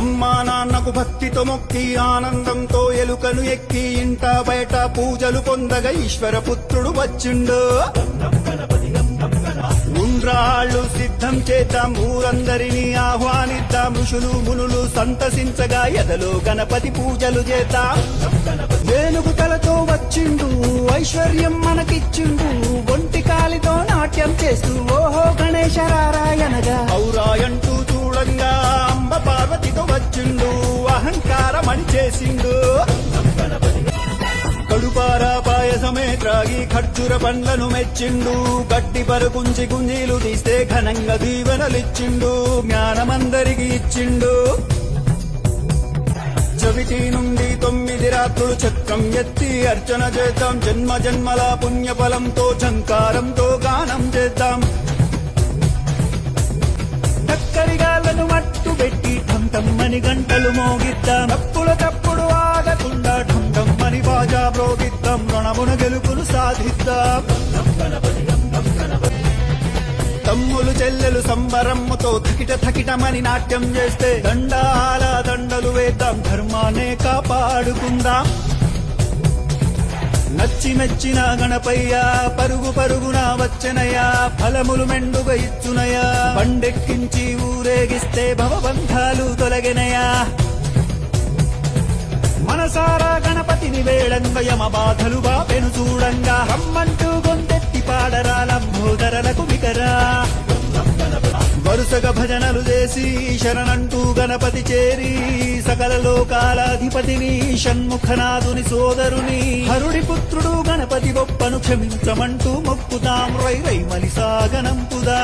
అమ్మా నాన్నకు భక్తితో మొక్కి ఆనందంతో ఎలుకను ఎక్కి ఇంట బయట పూజలు పొందగా ఈశ్వర పుత్రుడు వచ్చిండు. ఉండ్రాళ్ళు సిద్ధం చేద్దాం, ఊరందరినీ ఆహ్వానిద్దాం, ఋషులు మునులు సంతసించగా ఎదలో గణపతి పూజలు చేద్దాం. వేణుగు తలతో వచ్చిండు, ఐశ్వర్యం మనకిచ్చిండు, ఒంటి కాలితో నాట్యం చేస్తూ ఓహో గణేశ రారాయనగా ఔరాయంటూ చూడంగా అంబ పార్వతితో వచ్చిండు, అహంకారమణి చేసిండు. కడుపారా పాయసమే త్రాగి ఖర్జూర పండ్లను మెచ్చిండు, గట్టి పరుకుంచి గుంజీలు తీస్తే ఘనంగా దీవెనలిచ్చిండు, జ్ఞానమందరికి ఇచ్చిండు. చవితి నుండి 9 రాత్రులు చక్రం ఎత్తి అర్చన చేద్దాం, జన్మ జన్మల పుణ్యఫలంతో ఝంకారంతో గానం చేద్దాం. చక్కరిగాళ్లను మట్టు పెట్టి ఠంఠమ్మని గంటలు మోగిద్దాం, తప్పుడు ఆగకుండా ఠంఠమ్మని బాజా మ్రోగిద్దాం, రుణమున గెలుపును సాధిద్దాం. తమ్ములు చెల్లెలు సంబరమ్ముతో థకిటమని నాట్యం చేస్తే దండాల దండలు వేద్దాం, ధర్మాన్నే కాపాడుకుందాం. నచ్చి మెచ్చిన గణపయ్య పరుగు పరుగున వచ్చనయ్యా, ఫలములు మెండుగా ఇచ్చునయా, బండెక్కించి ఊరేగిస్తే భవబంధాలు తొలగినయా. మనసారా గణపతిని వేడంగా యమ బాధలు బాపెను చూడంగా, రమ్మంటూ గొంతెత్తి పాడరా లంబోదరలకు వికరా. వరుసగా భజనలు చేసి శరణంటూ గణపతి చేరి, సకల లోకాలాధిపతిని షణ్ముఖనాథుని సోదరుని హరుడి పుత్రుడు గణపతి గొప్పను క్షమించమంటూ మొక్కుతాం, రై రై మలిసాగనంపుదా.